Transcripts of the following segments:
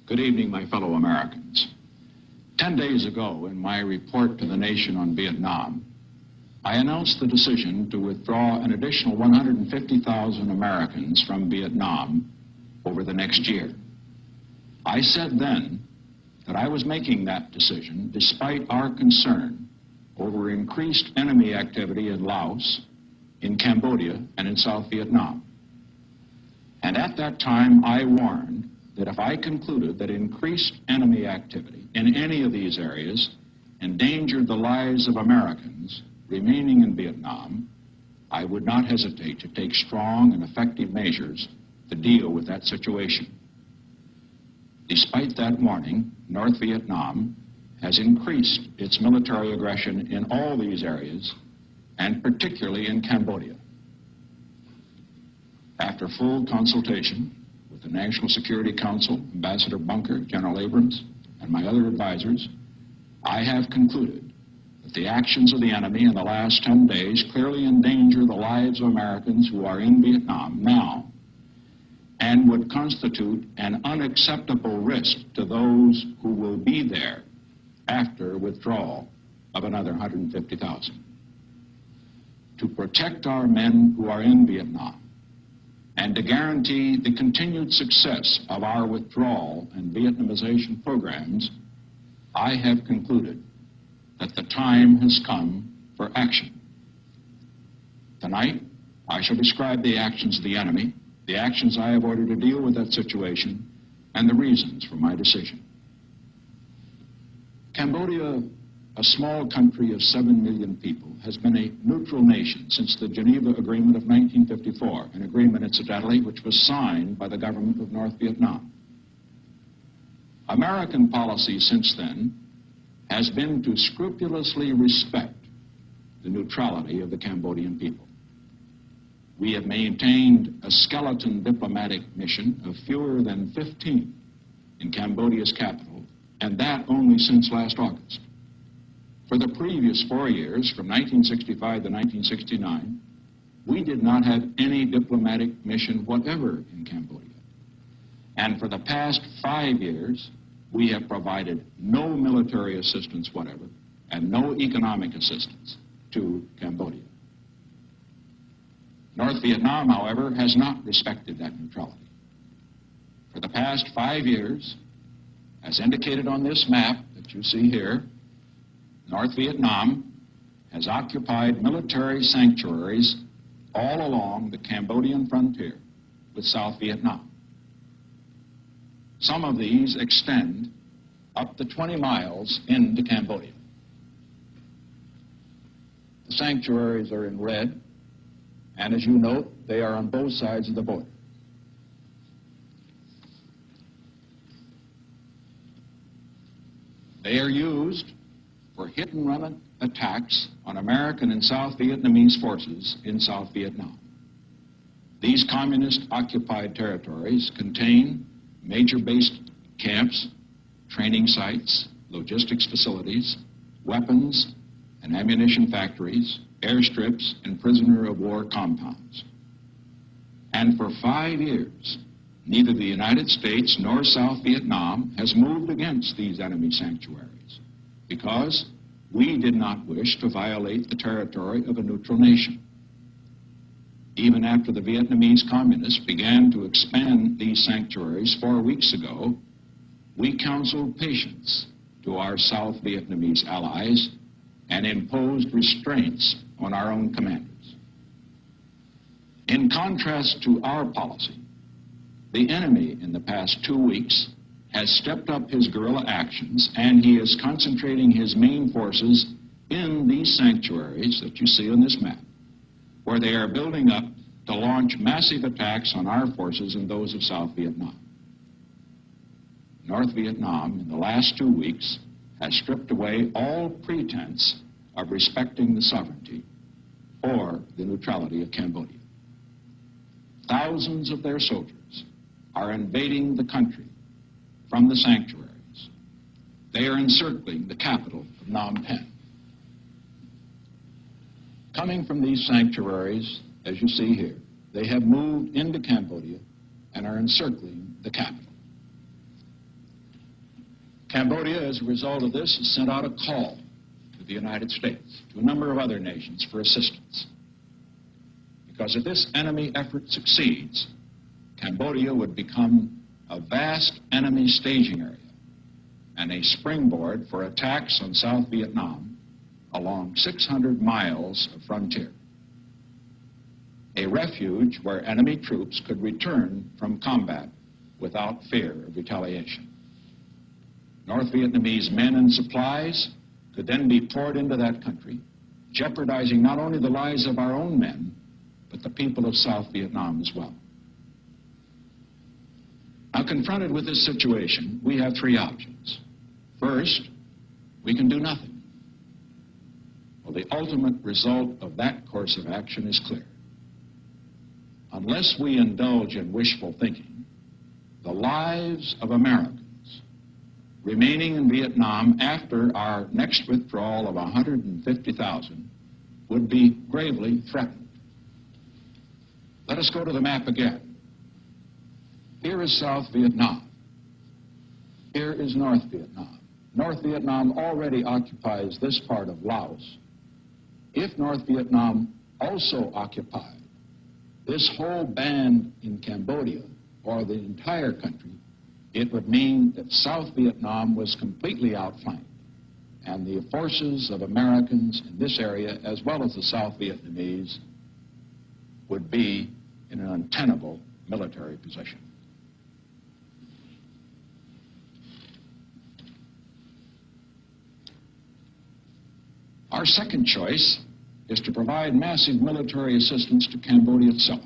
Good evening, my fellow Americans. 10 days ago, in my report to the nation on Vietnam, I announced the decision to withdraw an additional 150,000 Americans from Vietnam over the next year. I said then that I was making that decision despite our concern over increased enemy activity in Laos, in Cambodia, and in South Vietnam. And at that time, I warned that if I concluded that increased enemy activity in any of these areas endangered the lives of Americans remaining in Vietnam, I would not hesitate to take strong and effective measures to deal with that situation. Despite that warning, North Vietnam has increased its military aggression in all these areas, and particularly in Cambodia. After full consultation with the National Security Council, Ambassador Bunker, General Abrams, and my other advisors, I have concluded that the actions of the enemy in the last 10 days clearly endanger the lives of Americans who are in Vietnam now and would constitute an unacceptable risk to those who will be there after withdrawal of another 150,000. To protect our men who are in Vietnam and to guarantee the continued success of our withdrawal and Vietnamization programs, I have concluded that the time has come for action. Tonight, I shall describe the actions of the enemy, the actions I have ordered to deal with that situation, and the reasons for my decision. Cambodia, a small country of 7 million people, has been a neutral nation since the Geneva Agreement of 1954, an agreement, incidentally, which was signed by the government of North Vietnam. American policy since then has been to scrupulously respect the neutrality of the Cambodian people. We have maintained a skeleton diplomatic mission of fewer than 15 in Cambodia's capital, and that only since last August. For the previous 4 years, from 1965 to 1969, we did not have any diplomatic mission whatever in Cambodia. And for the past 5 years, we have provided no military assistance whatever and no economic assistance to Cambodia. North Vietnam, however, has not respected that neutrality. For the past 5 years, as indicated on this map that you see here, North Vietnam has occupied military sanctuaries all along the Cambodian frontier with South Vietnam. Some of these extend up to 20 miles into Cambodia. The sanctuaries are in red, and as you note, they are on both sides of the border. They are used for hit-and-run attacks on American and South Vietnamese forces in South Vietnam. These communist-occupied territories contain major base camps, training sites, logistics facilities, weapons and ammunition factories, airstrips, and prisoner-of-war compounds. And for 5 years, neither the United States nor South Vietnam has moved against these enemy sanctuaries, because we did not wish to violate the territory of a neutral nation. Even after the Vietnamese communists began to expand these sanctuaries 4 weeks ago, we counseled patience to our South Vietnamese allies and imposed restraints on our own commanders. In contrast to our policy, the enemy in the past 2 weeks has stepped up his guerrilla actions, and he is concentrating his main forces in these sanctuaries that you see on this map, where they are building up to launch massive attacks on our forces and those of South Vietnam. North Vietnam, in the last 2 weeks, has stripped away all pretense of respecting the sovereignty or the neutrality of Cambodia. Thousands of their soldiers are invading the country from the sanctuaries. They are encircling the capital of Phnom Penh. Coming from these sanctuaries, as you see here, they have moved into Cambodia and are encircling the capital. Cambodia, as a result of this, has sent out a call to the United States, to a number of other nations for assistance. Because if this enemy effort succeeds, Cambodia would become a vast enemy staging area and a springboard for attacks on South Vietnam along 600 miles of frontier. A refuge where enemy troops could return from combat without fear of retaliation. North Vietnamese men and supplies could then be poured into that country, jeopardizing not only the lives of our own men, but the people of South Vietnam as well. Now, confronted with this situation, we have three options. First, we can do nothing. Well, the ultimate result of that course of action is clear. Unless we indulge in wishful thinking, the lives of Americans remaining in Vietnam after our next withdrawal of 150,000 would be gravely threatened. Let us go to the map again. Here is South Vietnam. Here is North Vietnam. North Vietnam already occupies this part of Laos. If North Vietnam also occupied this whole band in Cambodia, or the entire country, it would mean that South Vietnam was completely outflanked, and the forces of Americans in this area, as well as the South Vietnamese, would be in an untenable military position. Our second choice is to provide massive military assistance to Cambodia itself.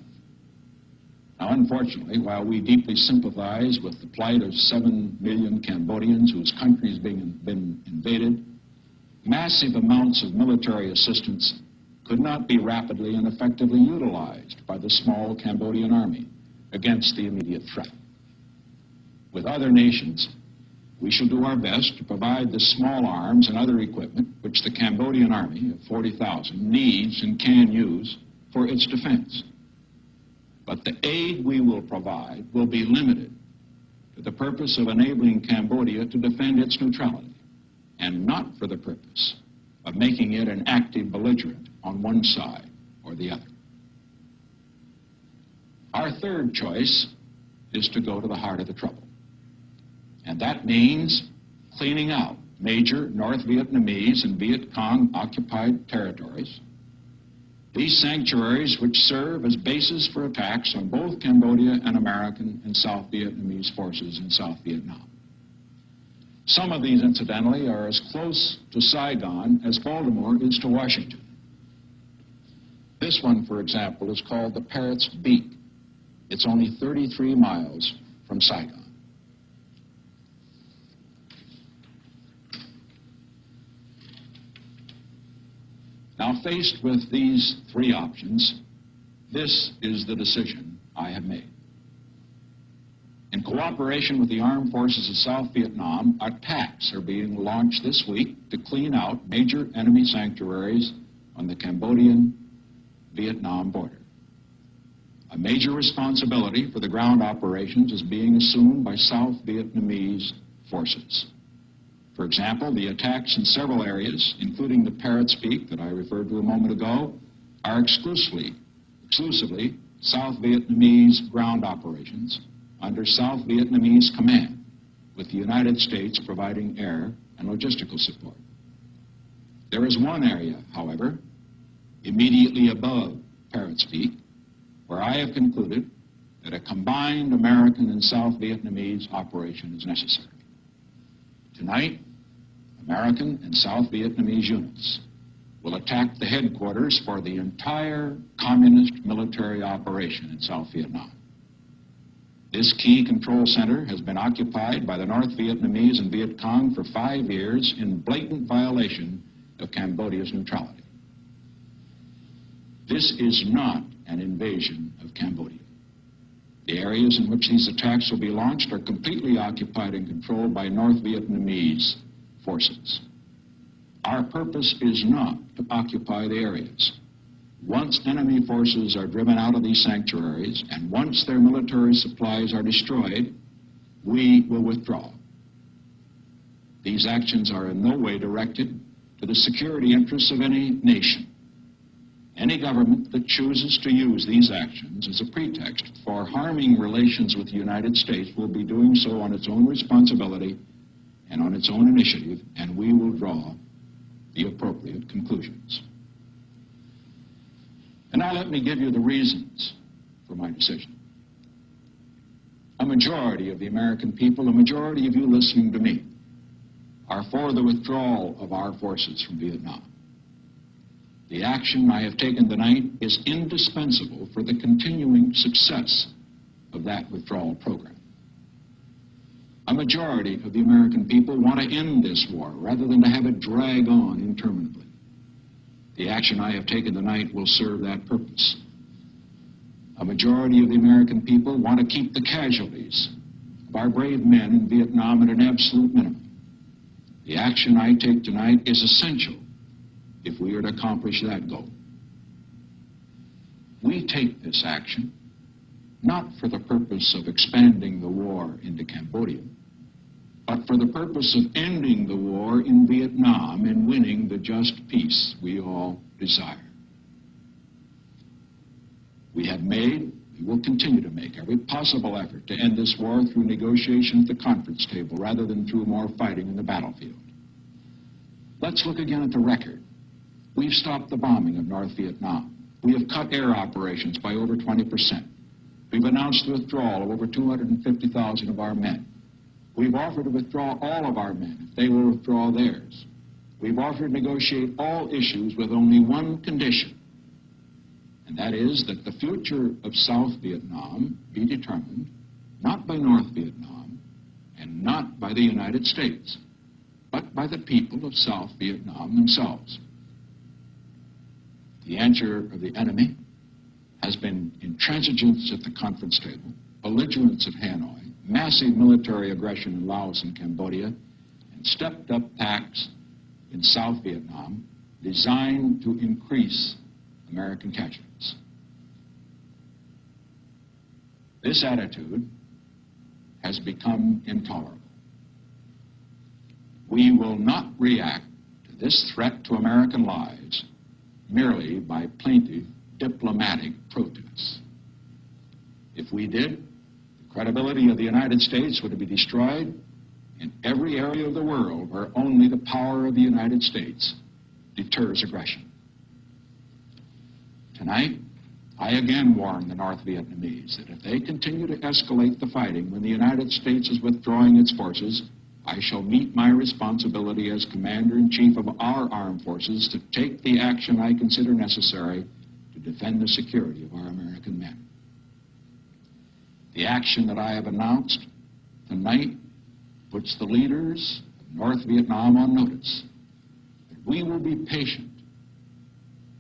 Now, unfortunately, while we deeply sympathize with the plight of 7 million Cambodians whose country has been invaded, massive amounts of military assistance could not be rapidly and effectively utilized by the small Cambodian army against the immediate threat. With other nations, we shall do our best to provide the small arms and other equipment which the Cambodian army of 40,000 needs and can use for its defense. But the aid we will provide will be limited to the purpose of enabling Cambodia to defend its neutrality, and not for the purpose of making it an active belligerent on one side or the other. Our third choice is to go to the heart of the trouble. And that means cleaning out major North Vietnamese and Viet Cong occupied territories. These sanctuaries which serve as bases for attacks on both Cambodia and American and South Vietnamese forces in South Vietnam. Some of these, incidentally, are as close to Saigon as Baltimore is to Washington. This one, for example, is called the Parrot's Beak. It's only 33 miles from Saigon. Now, faced with these three options, this is the decision I have made. In cooperation with the armed forces of South Vietnam, attacks are being launched this week to clean out major enemy sanctuaries on the Cambodian-Vietnam border. A major responsibility for the ground operations is being assumed by South Vietnamese forces. For example, the attacks in several areas, including the Parrot's Beak that I referred to a moment ago, are exclusively South Vietnamese ground operations under South Vietnamese command, with the United States providing air and logistical support. There is one area, however, immediately above Parrot's Beak, where I have concluded that a combined American and South Vietnamese operation is necessary. Tonight, American and South Vietnamese units will attack the headquarters for the entire communist military operation in South Vietnam. This key control center has been occupied by the North Vietnamese and Viet Cong for 5 years in blatant violation of Cambodia's neutrality. This is not an invasion of Cambodia. The areas in which these attacks will be launched are completely occupied and controlled by North Vietnamese forces. Our purpose is not to occupy the areas. Once enemy forces are driven out of these sanctuaries, and once their military supplies are destroyed, we will withdraw. These actions are in no way directed to the security interests of any nation. Any government that chooses to use these actions as a pretext for harming relations with the United States will be doing so on its own responsibility and on its own initiative, and we will draw the appropriate conclusions. And now let me give you the reasons for my decision. A majority of the American people, a majority of you listening to me, are for the withdrawal of our forces from Vietnam. The action I have taken tonight is indispensable for the continuing success of that withdrawal program. A majority of the American people want to end this war rather than to have it drag on interminably. The action I have taken tonight will serve that purpose. A majority of the American people want to keep the casualties of our brave men in Vietnam at an absolute minimum. The action I take tonight is essential if we are to accomplish that goal. We take this action not for the purpose of expanding the war into Cambodia, but for the purpose of ending the war in Vietnam and winning the just peace we all desire. We have made, we will continue to make every possible effort to end this war through negotiation at the conference table rather than through more fighting in the battlefield. Let's look again at the record. We've stopped the bombing of North Vietnam. We have cut air operations by over 20%. We've announced the withdrawal of over 250,000 of our men. We've offered to withdraw all of our men if they will withdraw theirs. We've offered to negotiate all issues with only one condition, and that is that the future of South Vietnam be determined not by North Vietnam and not by the United States, but by the people of South Vietnam themselves. The answer of the enemy has been intransigence at the conference table, belligerence at Hanoi, massive military aggression in Laos and Cambodia, and stepped-up attacks in South Vietnam designed to increase American casualties. This attitude has become intolerable. We will not react to this threat to American lives merely by plaintive diplomatic protests. If we did, the credibility of the United States would be destroyed in every area of the world where only the power of the United States deters aggression. Tonight, I again warn the North Vietnamese that if they continue to escalate the fighting when the United States is withdrawing its forces, I shall meet my responsibility as Commander-in-Chief of our armed forces to take the action I consider necessary to defend the security of our American men. The action that I have announced tonight puts the leaders of North Vietnam on notice that we will be patient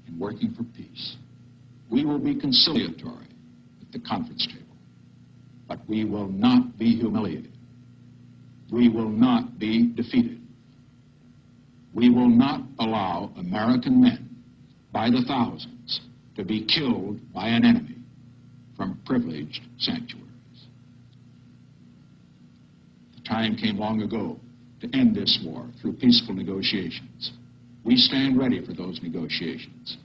in working for peace. We will be conciliatory at the conference table, but we will not be humiliated. We will not be defeated. We will not allow American men by the thousands to be killed by an enemy from privileged sanctuaries. The time came long ago to end this war through peaceful negotiations. We stand ready for those negotiations.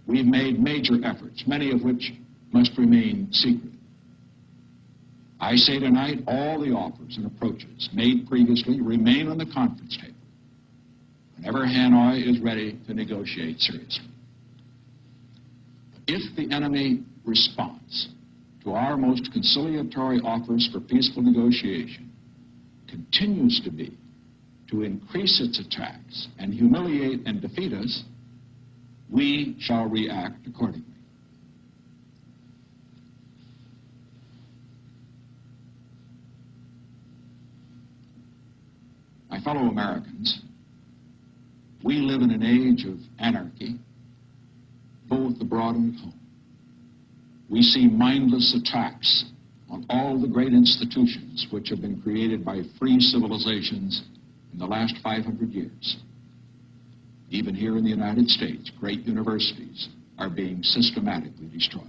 We've made major efforts, many of which must remain secret. I say tonight, all the offers and approaches made previously remain on the conference table whenever Hanoi is ready to negotiate seriously. If the enemy response to our most conciliatory offers for peaceful negotiation continues to be to increase its attacks and humiliate and defeat us, we shall react accordingly. My fellow Americans, we live in an age of anarchy, both abroad and at home. We see mindless attacks on all the great institutions which have been created by free civilizations in the last 500 years. Even here in the United States, great universities are being systematically destroyed.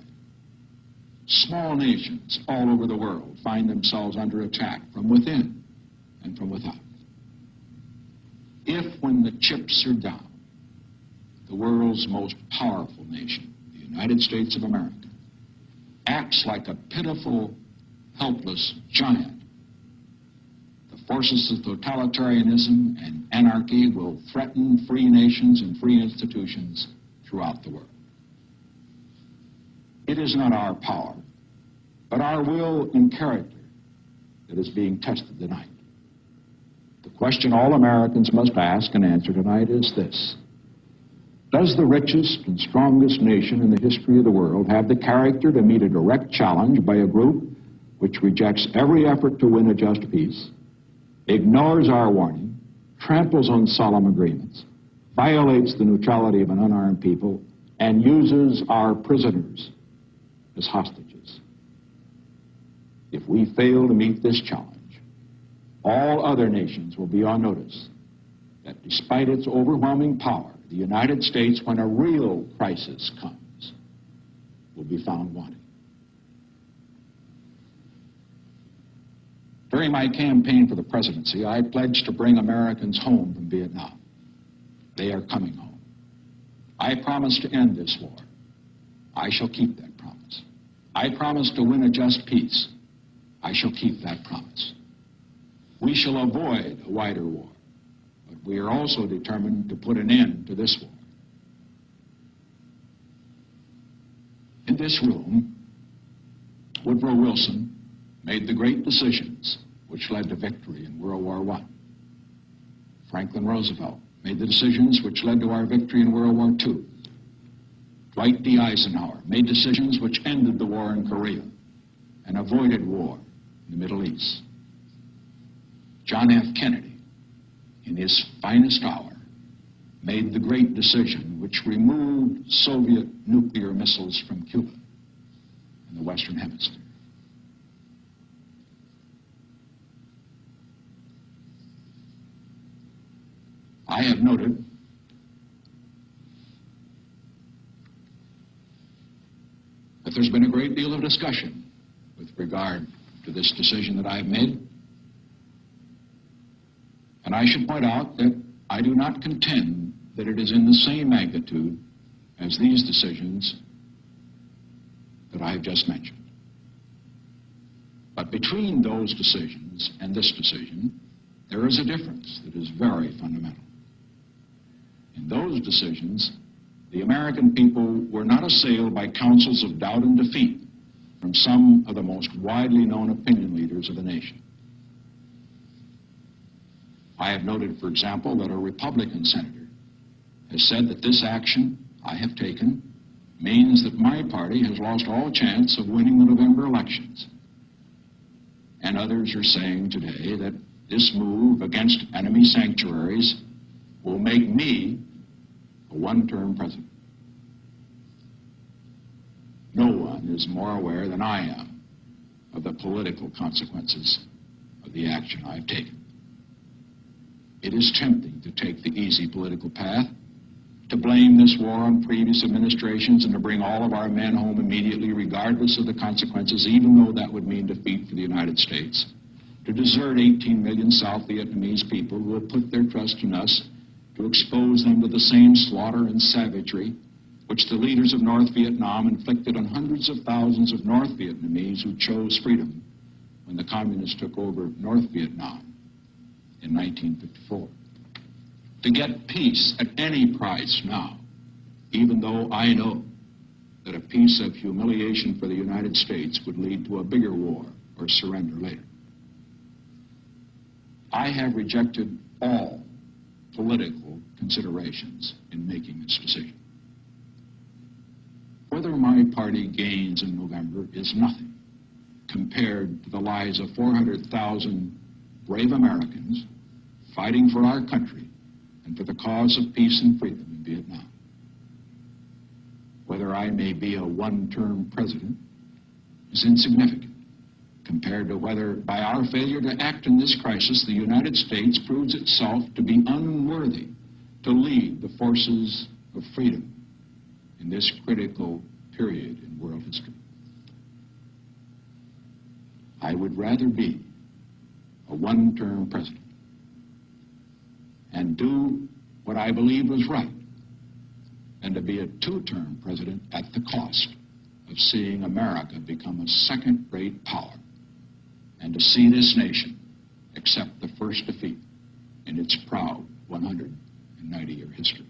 Small nations all over the world find themselves under attack from within and from without. If, when the chips are down, the world's most powerful nation, the United States of America, acts like a pitiful, helpless giant, the forces of totalitarianism and anarchy will threaten free nations and free institutions throughout the world. It is not our power, but our will and character that is being tested tonight. The question all Americans must ask and answer tonight is this: does the richest and strongest nation in the history of the world have the character to meet a direct challenge by a group which rejects every effort to win a just peace, ignores our warning, tramples on solemn agreements, violates the neutrality of an unarmed people, and uses our prisoners as hostages? If we fail to meet this challenge, all other nations will be on notice that despite its overwhelming power, the United States, when a real crisis comes, will be found wanting. During my campaign for the presidency, I pledged to bring Americans home from Vietnam. They are coming home. I promised to end this war. I shall keep that promise. I promised to win a just peace. I shall keep that promise. We shall avoid a wider war, but we are also determined to put an end to this war. In this room, Woodrow Wilson made the great decisions which led to victory in World War I. Franklin Roosevelt made the decisions which led to our victory in World War II. Dwight D. Eisenhower made decisions which ended the war in Korea and avoided war in the Middle East. John F. Kennedy, in his finest hour, made the great decision which removed Soviet nuclear missiles from Cuba and the Western Hemisphere. I have noted that there's been a great deal of discussion with regard to this decision that I have made. And I should point out that I do not contend that it is in the same magnitude as these decisions that I have just mentioned. But between those decisions and this decision, there is a difference that is very fundamental. In those decisions, the American people were not assailed by counsels of doubt and defeat from some of the most widely known opinion leaders of the nation. I have noted, for example, that a Republican senator has said that this action I have taken means that my party has lost all chance of winning the November elections. And others are saying today that this move against enemy sanctuaries will make me a one-term president. No one is more aware than I am of the political consequences of the action I have taken. It is tempting to take the easy political path, to blame this war on previous administrations and to bring all of our men home immediately, regardless of the consequences, even though that would mean defeat for the United States, to desert 18 million South Vietnamese people who have put their trust in us, to expose them to the same slaughter and savagery which the leaders of North Vietnam inflicted on hundreds of thousands of North Vietnamese who chose freedom when the communists took over North Vietnam in 1954. To get peace at any price now, even though I know that a peace of humiliation for the United States would lead to a bigger war or surrender later. I have rejected all political considerations in making this decision. Whether my party gains in November is nothing compared to the lives of 400,000 brave Americans fighting for our country and for the cause of peace and freedom in Vietnam. Whether I may be a one-term president is insignificant compared to whether, by our failure to act in this crisis, the United States proves itself to be unworthy to lead the forces of freedom in this critical period in world history. I would rather be a one-term president and do what I believed was right, and to be a two-term president at the cost of seeing America become a second-rate power, and to see this nation accept the first defeat in its proud 190-year history.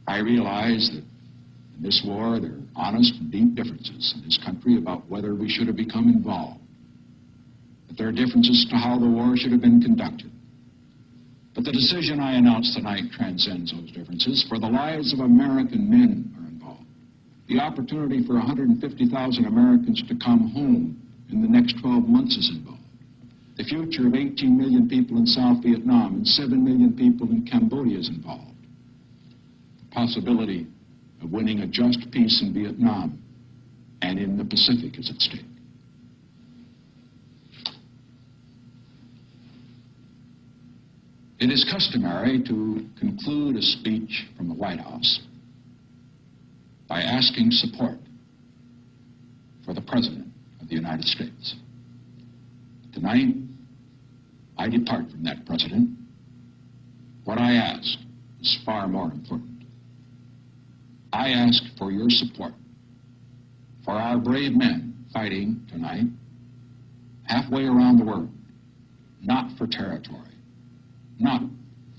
I realize that in this war there are honest and deep differences in this country about whether we should have become involved, that there are differences to how the war should have been conducted. But the decision I announced tonight transcends those differences, for the lives of American men are involved. The opportunity for 150,000 Americans to come home in the next 12 months is involved. The future of 18 million people in South Vietnam and 7 million people in Cambodia is involved. The possibility of winning a just peace in Vietnam and in the Pacific is at stake. It is customary to conclude a speech from the White House by asking support for the President of the United States. Tonight, I depart from that precedent. What I ask is far more important. I ask for your support for our brave men fighting tonight halfway around the world, not for territory, not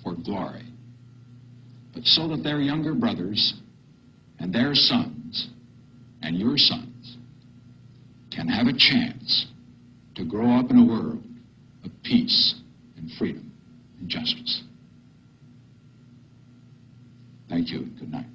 for glory, but so that their younger brothers and their sons and your sons can have a chance to grow up in a world of peace and freedom and justice. Thank you and good night.